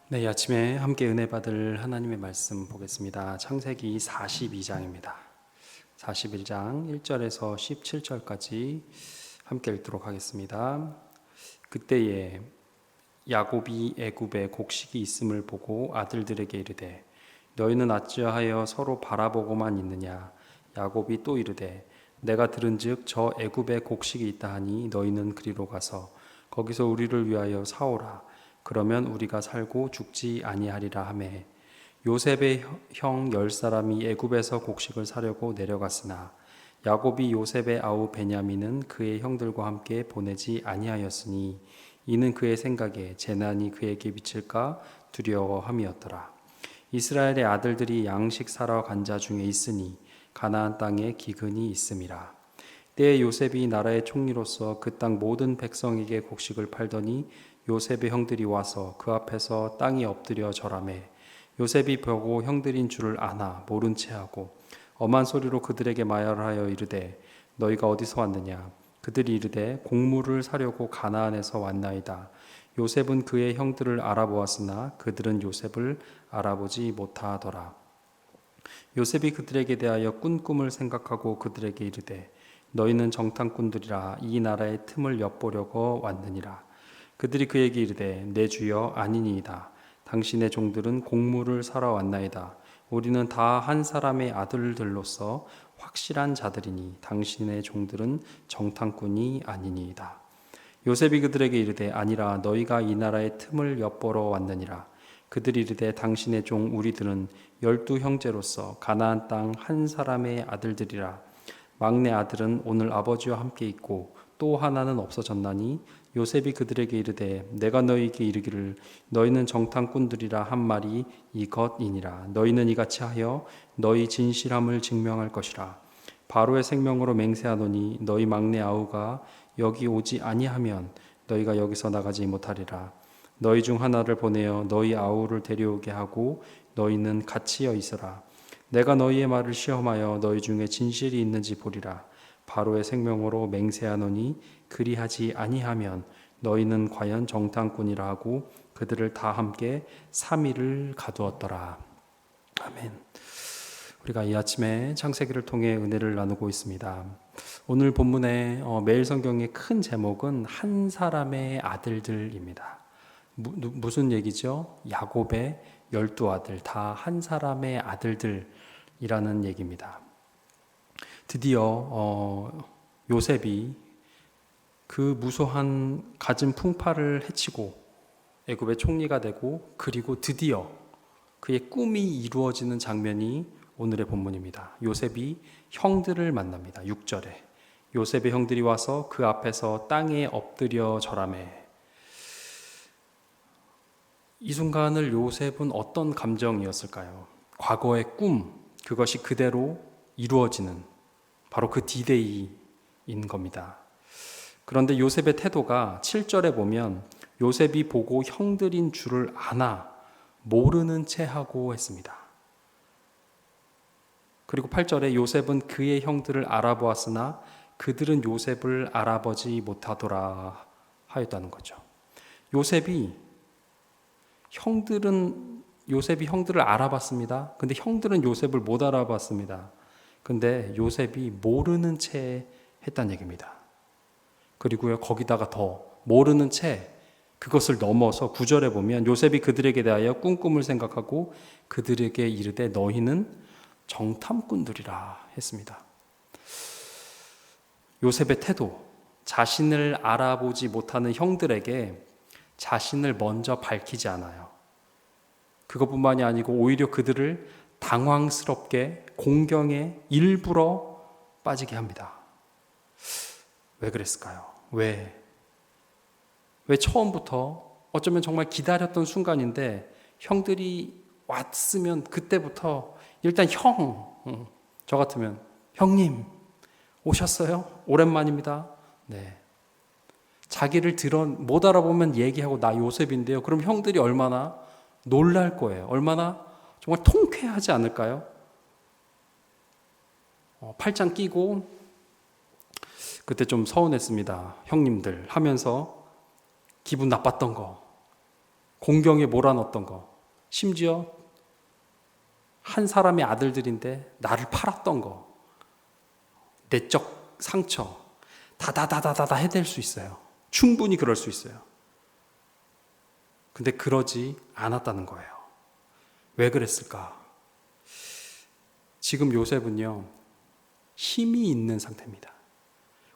네, 이 아침에 함께 은혜 받을 하나님의 말씀 보겠습니다. 창세기 42장입니다. 41장 1절에서 17절까지 함께 읽도록 하겠습니다. 그때에 야곱이 애굽에 곡식이 있음을 보고 아들들에게 이르되 너희는 어찌하여 서로 바라보고만 있느냐. 야곱이 또 이르되 내가 들은즉 저 애굽에 곡식이 있다 하니 너희는 그리로 가서 거기서 우리를 위하여 사오라. 그러면 우리가 살고 죽지 아니하리라 하매 요셉의 형 10사람이 애굽에서 곡식을 사려고 내려갔으나 야곱이 요셉의 아우 베냐민은 그의 형들과 함께 보내지 아니하였으니 이는 그의 생각에 재난이 그에게 미칠까 두려워함이었더라. 이스라엘의 아들들이 양식 사러 간 자 중에 있으니 가나안 땅에 기근이 있음이라. 때에 요셉이 나라의 총리로서 그 땅 모든 백성에게 곡식을 팔더니 요셉의 형들이 와서 그 앞에서 땅에 엎드려 절하매 요셉이 보고 형들인 줄을 아나 모른 체하고 엄한 소리로 그들에게 말하여 이르되 너희가 어디서 왔느냐. 그들이 이르되 곡물을 사려고 가나안에서 왔나이다. 요셉은 그의 형들을 알아보았으나 그들은 요셉을 알아보지 못하더라. 요셉이 그들에게 대하여 꾼 꿈을 생각하고 그들에게 이르되 너희는 정탐꾼들이라 이 나라의 틈을 엿보려고 왔느니라. 그들이 그에게 이르되 내 주여 아니니이다. 당신의 종들은 곡물을 사러 왔나이다. 우리는 다 한 사람의 아들들로서 확실한 자들이니 당신의 종들은 정탐꾼이 아니니이다. 요셉이 그들에게 이르되 아니라 너희가 이 나라의 틈을 엿보러 왔느니라. 그들이 이르되 당신의 종 우리들은 12 형제로서 가나안 땅 한 사람의 아들들이라. 막내 아들은 오늘 아버지와 함께 있고 또 하나는 없어졌나니 요셉이 그들에게 이르되 내가 너희에게 이르기를 너희는 정탐꾼들이라 한 말이 이것이니라. 너희는 이같이 하여 너희 진실함을 증명할 것이라. 바로의 생명으로 맹세하노니 너희 막내 아우가 여기 오지 아니하면 너희가 여기서 나가지 못하리라. 너희 중 하나를 보내어 너희 아우를 데려오게 하고 너희는 같이여 있으라. 내가 너희의 말을 시험하여 너희 중에 진실이 있는지 보리라. 바로의 생명으로 맹세하노니 그리하지 아니하면 너희는 과연 정탐꾼이라 하고 그들을 다 함께 3일을 가두었더라. 아멘. 우리가 이 아침에 창세기를 통해 은혜를 나누고 있습니다. 오늘 본문의 매일 성경의 큰 제목은 한 사람의 아들들입니다. 무슨 얘기죠? 야곱의 12아들, 다 한 사람의 아들들이라는 얘기입니다. 드디어 요셉이 그 무수한 가진 풍파를 헤치고 애굽의 총리가 되고 그리고 드디어 그의 꿈이 이루어지는 장면이 오늘의 본문입니다. 요셉이 형들을 만납니다. 6절에 요셉의 형들이 와서 그 앞에서 땅에 엎드려 절하매. 이 순간을 요셉은 어떤 감정이었을까요? 과거의 꿈, 그것이 그대로 이루어지는 바로 그 디데이인 겁니다. 그런데 요셉의 태도가 7절에 보면 요셉이 보고 형들인 줄을 아나 모르는 채 하고 했습니다. 그리고 8절에 요셉은 그의 형들을 알아보았으나 그들은 요셉을 알아보지 못하더라 하였다는 거죠. 요셉이 형들을 알아봤습니다. 근데 형들은 요셉을 못 알아봤습니다. 근데 요셉이 모르는 채 했다는 얘기입니다. 그리고요, 거기다가 더 모르는 채 그것을 넘어서 9절에 보면 요셉이 그들에게 대하여 꿈을 생각하고 그들에게 이르되 너희는 정탐꾼들이라 했습니다. 요셉의 태도, 자신을 알아보지 못하는 형들에게 자신을 먼저 밝히지 않아요. 그것뿐만이 아니고 오히려 그들을 당황스럽게 공경에 일부러 빠지게 합니다. 왜 그랬을까요? 왜 처음부터 어쩌면 정말 기다렸던 순간인데 형들이 왔으면 그때부터 일단 저 같으면 형님 오셨어요? 오랜만입니다. 네. 자기를 못 알아보면 얘기하고 나 요셉인데요. 그럼 형들이 얼마나 놀랄 거예요. 얼마나 정말 통쾌하지 않을까요? 팔짱 끼고 그때 좀 서운했습니다. 형님들 하면서 기분 나빴던 거 공경에 몰아넣었던 거, 심지어 한 사람의 아들들인데 나를 팔았던 거, 내적 상처 다다다다다 해댈 수 있어요. 충분히 그럴 수 있어요. 근데 그러지 않았다는 거예요. 왜 그랬을까? 지금 요셉은요, 힘이 있는 상태입니다.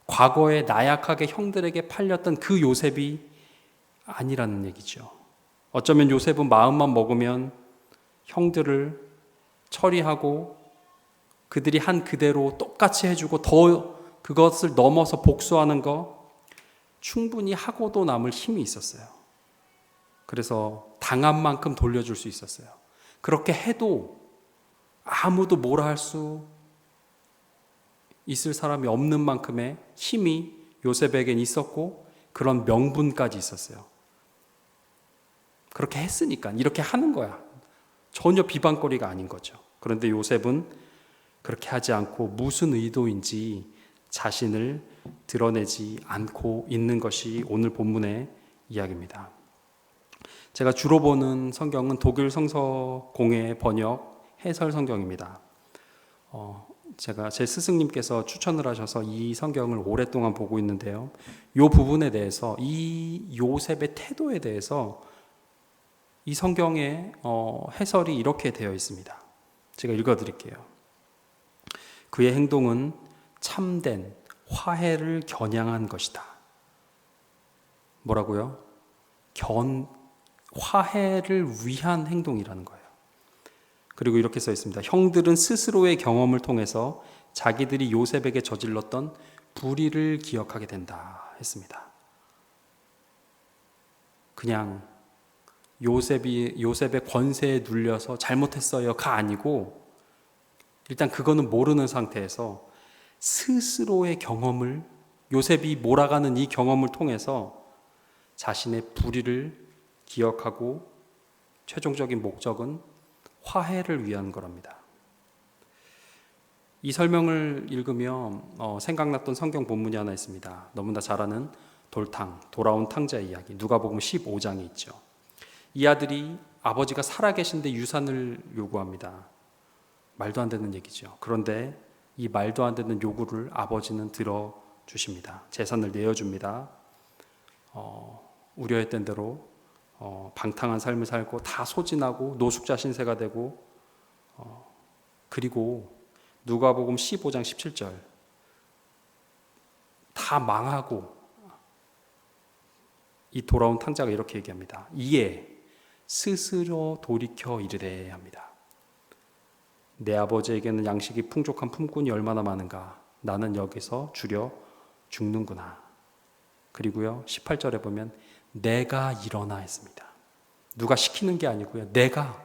과거에 나약하게 형들에게 팔렸던 그 요셉이 아니라는 얘기죠. 어쩌면 요셉은 마음만 먹으면 형들을 처리하고 그들이 한 그대로 똑같이 해주고 더 그것을 넘어서 복수하는 거 충분히 하고도 남을 힘이 있었어요. 그래서 당한 만큼 돌려줄 수 있었어요. 그렇게 해도 아무도 뭐라 할 수 있을 사람이 없는 만큼의 힘이 요셉에겐 있었고 그런 명분까지 있었어요. 그렇게 했으니까 이렇게 하는 거야. 전혀 비방거리가 아닌 거죠. 그런데 요셉은 그렇게 하지 않고 무슨 의도인지 자신을 드러내지 않고 있는 것이 오늘 본문의 이야기입니다. 제가 주로 보는 성경은 독일 성서공회 번역 해설 성경입니다. 제가 제 스승님께서 추천을 하셔서 이 성경을 오랫동안 보고 있는데요. 이 부분에 대해서 이 요셉의 태도에 대해서 이 성경의 해설이 이렇게 되어 있습니다. 제가 읽어드릴게요. 그의 행동은 참된 화해를 겨냥한 것이다. 뭐라고요? 화해를 위한 행동이라는 거예요. 그리고 이렇게 써 있습니다. 형들은 스스로의 경험을 통해서 자기들이 요셉에게 저질렀던 불의를 기억하게 된다 했습니다. 그냥 요셉의 권세에 눌려서 잘못했어요가 아니고 일단 그거는 모르는 상태에서 스스로의 경험을 요셉이 몰아가는 이 경험을 통해서 자신의 불의를 기억하고 최종적인 목적은 화해를 위한 거랍니다. 이 설명을 읽으며 생각났던 성경 본문이 하나 있습니다. 너무나 잘 아는 돌아온 탕자의 이야기, 누가복음 15장에 있죠. 이 아들이 아버지가 살아계신데 유산을 요구합니다. 말도 안 되는 얘기죠. 그런데 이 말도 안 되는 요구를 아버지는 들어주십니다. 재산을 내어줍니다. 우려했던 대로 방탕한 삶을 살고 다 소진하고 노숙자 신세가 되고 그리고 누가복음 15장 17절 다 망하고 이 돌아온 탕자가 이렇게 얘기합니다. 이에 스스로 돌이켜 이르되 합니다. 내 아버지에게는 양식이 풍족한 품꾼이 얼마나 많은가. 나는 여기서 줄여 죽는구나. 그리고요 18절에 보면 내가 일어나 했습니다. 누가 시키는 게 아니고요. 내가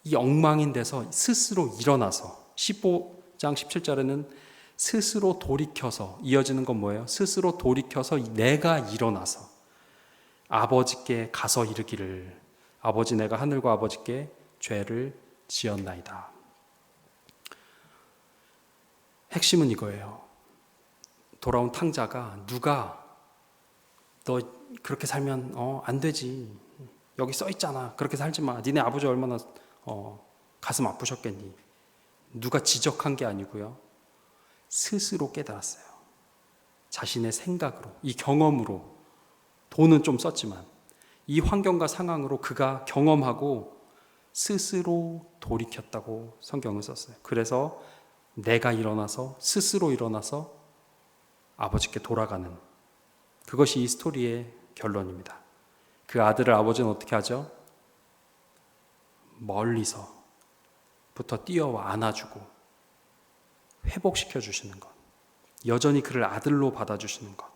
이 엉망인 데서 스스로 일어나서 15장 17절에는 스스로 돌이켜서 이어지는 건 뭐예요? 스스로 돌이켜서 내가 일어나서 아버지께 가서 이르기를 아버지 내가 하늘과 아버지께 죄를 지었나이다. 핵심은 이거예요. 돌아온 탕자가 누가 너 그렇게 살면 안 되지. 여기 써 있잖아. 그렇게 살지 마. 니네 아버지 얼마나 가슴 아프셨겠니. 누가 지적한 게 아니고요. 스스로 깨달았어요. 자신의 생각으로, 이 경험으로 돈은 좀 썼지만 이 환경과 상황으로 그가 경험하고 스스로 돌이켰다고 성경은 썼어요. 그래서 내가 일어나서 스스로 일어나서 아버지께 돌아가는 그것이 이 스토리의 결론입니다. 그 아들을 아버지는 어떻게 하죠? 멀리서부터 뛰어와 안아주고 회복시켜 주시는 것, 여전히 그를 아들로 받아주시는 것,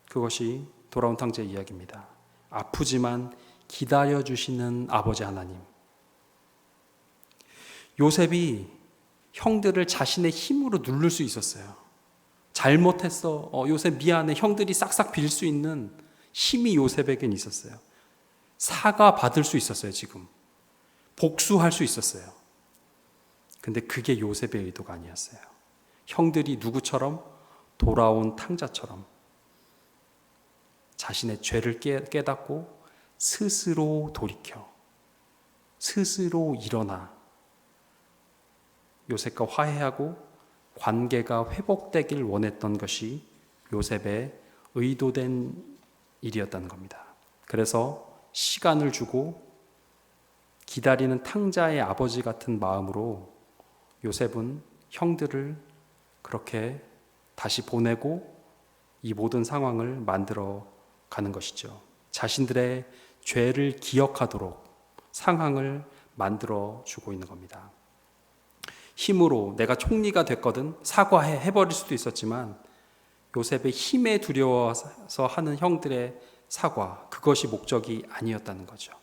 그것이 돌아온 탕자의 이야기입니다. 아프지만 기다려주시는 아버지 하나님. 요셉이 형들을 자신의 힘으로 누를 수 있었어요. 잘못했어. 요셉 미안해. 형들이 싹싹 빌 수 있는 힘이 요셉에겐 있었어요. 사과 받을 수 있었어요. 지금 복수할 수 있었어요. 근데 그게 요셉의 의도가 아니었어요. 형들이 누구처럼? 돌아온 탕자처럼 자신의 죄를 깨닫고 스스로 돌이켜 스스로 일어나 요셉과 화해하고 관계가 회복되길 원했던 것이 요셉의 의도된 일이었다는 겁니다. 그래서 시간을 주고 기다리는 탕자의 아버지 같은 마음으로 요셉은 형들을 그렇게 다시 보내고 이 모든 상황을 만들어 가는 것이죠. 자신들의 죄를 기억하도록 상황을 만들어 주고 있는 겁니다. 힘으로 내가 총리가 됐거든 해버릴 수도 있었지만 요셉의 힘에 두려워서 하는 형들의 사과, 그것이 목적이 아니었다는 거죠.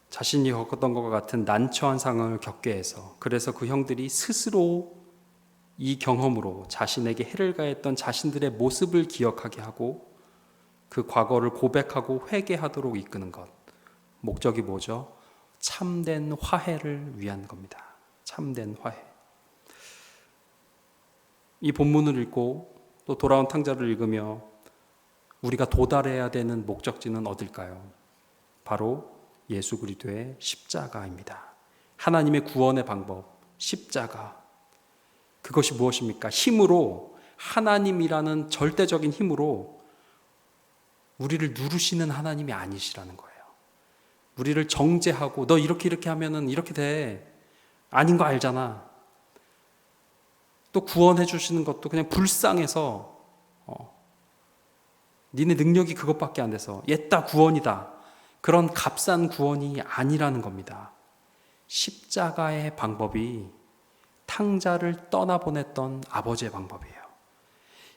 자신이 겪었던 것과 같은 난처한 상황을 겪게 해서 그래서 그 형들이 스스로 이 경험으로 자신에게 해를 가했던 자신들의 모습을 기억하게 하고 그 과거를 고백하고 회개하도록 이끄는 것. 목적이 뭐죠? 참된 화해를 위한 겁니다. 참된 화해. 이 본문을 읽고 또 돌아온 탕자를 읽으며 우리가 도달해야 되는 목적지는 어딜까요? 바로 예수 그리스도의 십자가입니다. 하나님의 구원의 방법, 십자가. 그것이 무엇입니까? 힘으로, 하나님이라는 절대적인 힘으로 우리를 누르시는 하나님이 아니시라는 거예요. 우리를 정죄하고 너 이렇게 하면은 이렇게 돼. 아닌 거 알잖아. 또 구원해 주시는 것도 그냥 불쌍해서 니네 능력이 그것밖에 안 돼서 옛다 구원이다. 그런 값싼 구원이 아니라는 겁니다. 십자가의 방법이 탕자를 떠나보냈던 아버지의 방법이에요.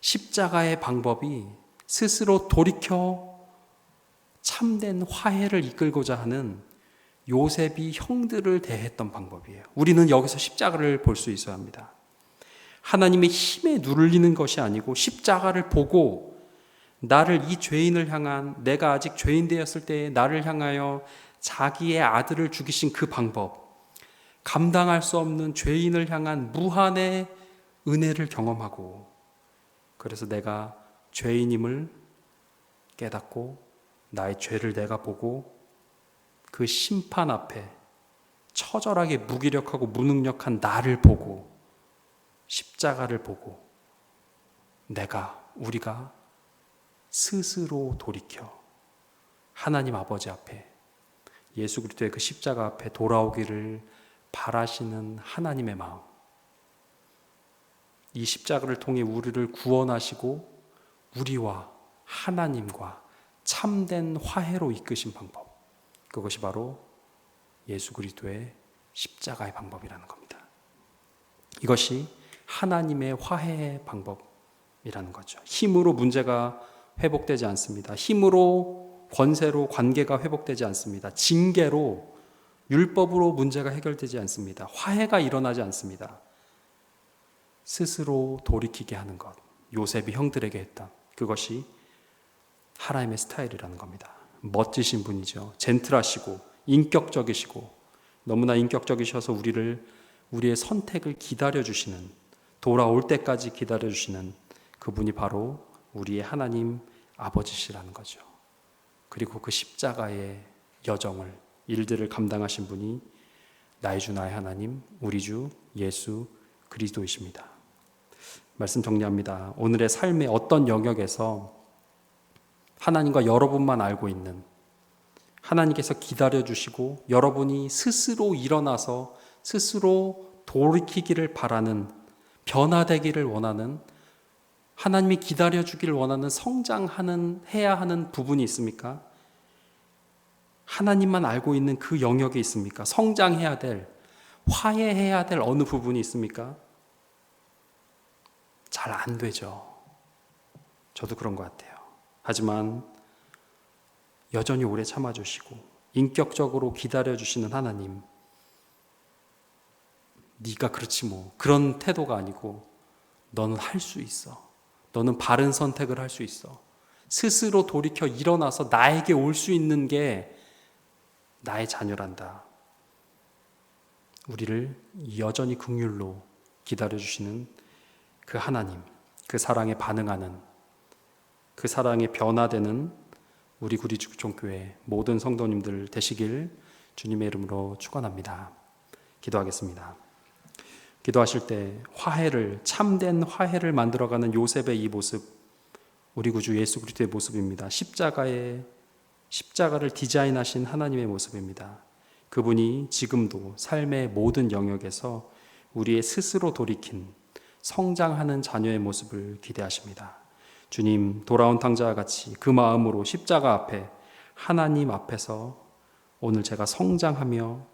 십자가의 방법이 스스로 돌이켜 참된 화해를 이끌고자 하는 요셉이 형들을 대했던 방법이에요. 우리는 여기서 십자가를 볼 수 있어야 합니다. 하나님의 힘에 눌리는 것이 아니고 십자가를 보고 나를 이 죄인을 향한 내가 아직 죄인 되었을 때에 나를 향하여 자기의 아들을 죽이신 그 방법, 감당할 수 없는 죄인을 향한 무한의 은혜를 경험하고 그래서 내가 죄인임을 깨닫고 나의 죄를 내가 보고 그 심판 앞에 처절하게 무기력하고 무능력한 나를 보고 십자가를 보고 우리가 스스로 돌이켜 하나님 아버지 앞에 예수 그리스도의 그 십자가 앞에 돌아오기를 바라시는 하나님의 마음, 이 십자가를 통해 우리를 구원하시고 우리와 하나님과 참된 화해로 이끄신 방법, 그것이 바로 예수 그리스도의 십자가의 방법이라는 겁니다. 이것이 하나님의 화해의 방법이라는 거죠. 힘으로 문제가 회복되지 않습니다. 힘으로 권세로 관계가 회복되지 않습니다. 징계로 율법으로 문제가 해결되지 않습니다. 화해가 일어나지 않습니다. 스스로 돌이키게 하는 것, 요셉이 형들에게 했던 그것이 하나님의 스타일이라는 겁니다. 멋지신 분이죠. 젠틀하시고 인격적이시고 너무나 인격적이셔서 우리의 선택을 기다려주시는, 돌아올 때까지 기다려주시는 그분이 바로 우리의 하나님 아버지시라는 거죠. 그리고 그 십자가의 여정을, 일들을 감당하신 분이 나의 주 나의 하나님, 우리 주 예수 그리스도이십니다. 말씀 정리합니다. 오늘의 삶의 어떤 영역에서 하나님과 여러분만 알고 있는, 하나님께서 기다려주시고 여러분이 스스로 일어나서 스스로 돌이키기를 바라는, 변화되기를 원하는, 하나님이 기다려주기를 원하는 해야 하는 부분이 있습니까? 하나님만 알고 있는 그 영역이 있습니까? 성장해야 될, 화해해야 될 어느 부분이 있습니까? 잘 안 되죠. 저도 그런 것 같아요. 하지만 여전히 오래 참아주시고 인격적으로 기다려주시는 하나님, 네가 그렇지 뭐, 그런 태도가 아니고 너는 할 수 있어. 너는 바른 선택을 할 수 있어. 스스로 돌이켜 일어나서 나에게 올 수 있는 게 나의 자녀란다. 우리를 여전히 긍휼로 기다려주시는 그 하나님, 그 사랑에 반응하는 그 사랑에 변화되는 우리 구리죽종교회 모든 성도님들 되시길 주님의 이름으로 축원합니다. 기도하겠습니다. 기도하실 때 화해를, 참된 화해를 만들어가는 요셉의 이 모습, 우리 구주 예수 그리스도의 모습입니다. 십자가를 디자인하신 하나님의 모습입니다. 그분이 지금도 삶의 모든 영역에서 우리의 스스로 돌이킨 성장하는 자녀의 모습을 기대하십니다. 주님, 돌아온 탕자와 같이 그 마음으로 십자가 앞에, 하나님 앞에서 오늘 제가 성장하며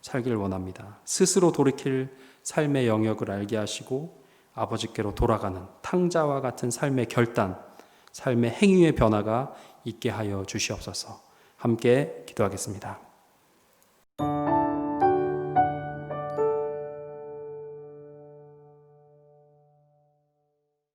살기를 원합니다. 스스로 돌이킬 삶의 영역을 알게 하시고 아버지께로 돌아가는 탕자와 같은 삶의 결단, 삶의 행위의 변화가 있게 하여 주시옵소서. 함께 기도하겠습니다.